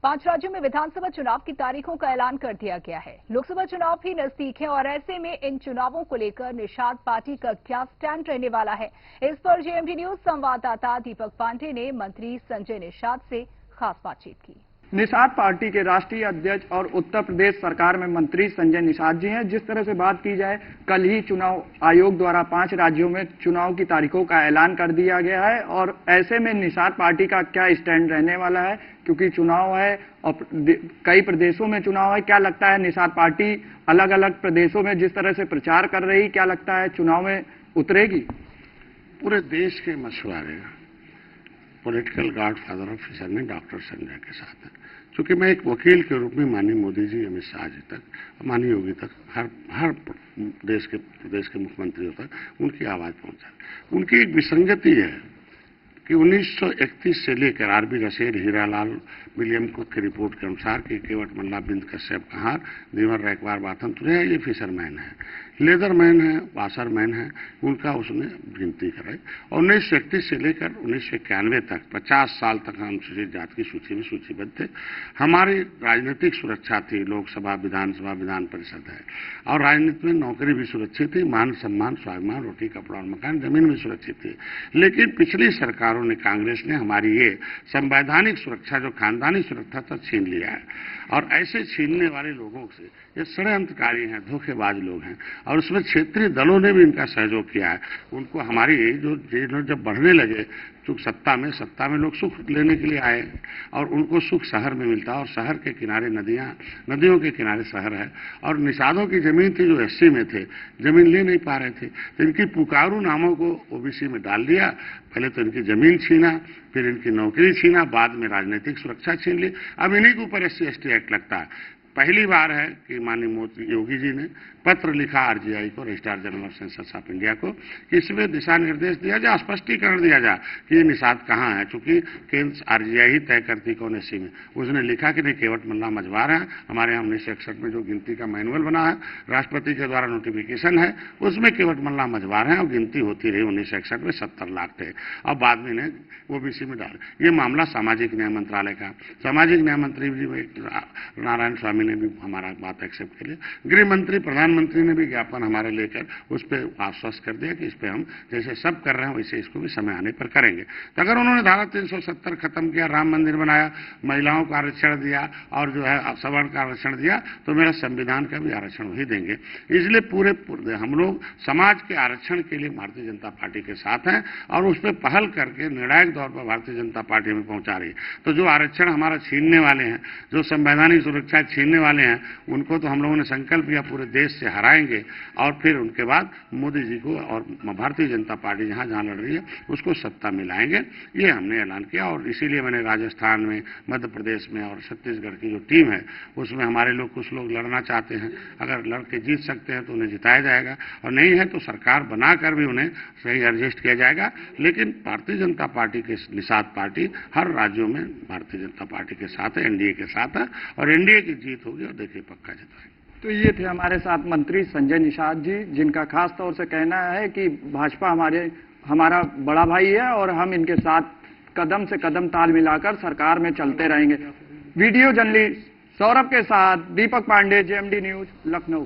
5 राज्यों में विधानसभा चुनाव की तारीखों का ऐलान कर दिया गया है। लोकसभा चुनाव भी नजदीक है और ऐसे में इन चुनावों को लेकर निषाद पार्टी का क्या स्टैंड रहने वाला है, इस पर जेएमडी न्यूज संवाददाता दीपक पांडे ने मंत्री संजय निषाद से खास बातचीत की। निषाद पार्टी के राष्ट्रीय अध्यक्ष और उत्तर प्रदेश सरकार में मंत्री संजय निषाद जी हैं। जिस तरह से बात की जाए, कल ही चुनाव आयोग द्वारा 5 राज्यों में चुनाव की तारीखों का ऐलान कर दिया गया है और ऐसे में निषाद पार्टी का क्या स्टैंड रहने वाला है, क्योंकि चुनाव है और कई प्रदेशों में चुनाव है। क्या लगता है, निषाद पार्टी अलग अलग प्रदेशों में जिस तरह से प्रचार कर रही, क्या लगता है चुनाव में उतरेगी? पूरे देश के मछुआरे पॉलिटिकल गॉडफादर ऑफिसर में डॉक्टर संजय के साथ है। क्योंकि मैं एक वकील के रूप में माननीय मोदी जी, अमित शाह जी तक, माननीय योगी तक, हर प्रदेश के मुख्यमंत्रियों तक उनकी आवाज पहुंचा। उनकी एक विसंगति है कि 1931 से लेकर RB Russell, Hiralal, William Cook की रिपोर्ट के अनुसार कि केवट मल्ला, बिंद कश्यप, कहार, दीवर रैकवार, बाथम तुरे ये फिशरमैन है, लेदरमैन है, वाशरमैन है, उनका उसने गिनती कराई। और 1931 से लेकर 1991 तक 50 साल तक हम अनुसूचित जाति की सूची में सूचीबद्ध थे। हमारी राजनीतिक सुरक्षा थी, लोकसभा, विधानसभा, विधान परिषद है, और राजनीति में नौकरी भी सुरक्षित थी, मान सम्मान, स्वाभिमान, रोटी कपड़ा और मकान, जमीन भी सुरक्षित थी। लेकिन पिछली सरकारों ने, कांग्रेस ने हमारी ये संवैधानिक सुरक्षा, जो खानदानी सुरक्षा था, छीन लिया है। और ऐसे छीनने वाले लोगों से ये षड्यंत्रकारी हैं, धोखेबाज लोग हैं, और उसमें क्षेत्रीय दलों ने भी इनका सहयोग किया है। उनको हमारी जो जब बढ़ने लगे, तो सत्ता में लोग सुख लेने के लिए आए और उनको सुख शहर में मिलता, और शहर के किनारे नदियों के किनारे शहर है। और निषादों की जमीन थी जो एससी में थे, जमीन ले नहीं पा रहे थे, तो इनकी पुकारू नामों को ओबीसी में डाल दिया। पहले तो इनकी जमीन छीना, फिर इनकी नौकरी छीना, बाद में राजनीतिक सुरक्षा छीन ली। अब इन्हीं के ऊपर SC ST एक्ट लगता है। पहली बार है कि माननीय मोदी योगी जी ने पत्र लिखा आरजीआई को, registrar general of census of India को, कि इसमें दिशा निर्देश दिया जाए, स्पष्टीकरण दिया जाए कि ये निषाद कहाँ है। चूंकि केंद्र आरजीआई ही तय करती कौन एससी में। उसने लिखा कि नहीं, केवट मल्ला मझवार है। हमारे यहाँ 1961 में जो गिनती का मैनुअल बना है, राष्ट्रपति के द्वारा नोटिफिकेशन है, उसमें केवट मल्ला मझवार है और गिनती होती रही। 1961 में 70 लाख थे और बाद में इन्हें ओबीसी में डाल। ये मामला सामाजिक न्याय मंत्रालय का, सामाजिक न्याय मंत्री जी नारायण स्वामी ने भी हमारा बात एक्सेप्ट कर लिया। गृह मंत्री, प्रधानमंत्री ने भी ज्ञापन हमारे लेकर उस पर आश्वस्त कर दिया कि इस पे हम जैसे सब कर रहे हैं वैसे इसको भी समय आने पर करेंगे। तो अगर उन्होंने धारा 370 खत्म किया, राम मंदिर बनाया, महिलाओं का आरक्षण दिया और जो है सवर्ण का आरक्षण दिया, तो मेरा संविधान का भी आरक्षण वही देंगे। इसलिए पूरे हम लोग समाज के आरक्षण के लिए भारतीय जनता पार्टी के साथ हैं और उस पर पहल करके निर्णायक तौर पर भारतीय जनता पार्टी में पहुंचा रही है। तो जो आरक्षण हमारा छीनने वाले हैं, जो संवैधानिक सुरक्षा छीनने वाले हैं, उनको तो हम लोगों ने संकल्प किया पूरे देश से हराएंगे और फिर उनके बाद मोदी जी को और भारतीय जनता पार्टी जहां जहां लड़ रही है उसको सत्ता में लाएंगे। ये हमने ऐलान किया और इसीलिए मैंने राजस्थान में, मध्य प्रदेश में और छत्तीसगढ़ की जो टीम है उसमें हमारे लोग, कुछ लोग लड़ना चाहते हैं। अगर लड़के जीत सकते हैं तो उन्हें जिताया जाएगा और नहीं है तो सरकार बनाकर भी उन्हें सही एडजस्ट किया जाएगा। लेकिन भारतीय जनता पार्टी के निषाद पार्टी हर राज्यों में भारतीय जनता पार्टी के साथ है, एनडीए के साथ है और एनडीए की जीत होगी और देखिए पक्का जिताएंगे। तो ये थे हमारे साथ मंत्री संजय निषाद जी, जिनका खास तौर से कहना है कि भाजपा हमारा बड़ा भाई है और हम इनके साथ कदम से कदम ताल मिलाकर सरकार में चलते रहेंगे। वीडियो जर्नलिस्ट सौरभ के साथ दीपक पांडे, जेएमडी न्यूज, लखनऊ।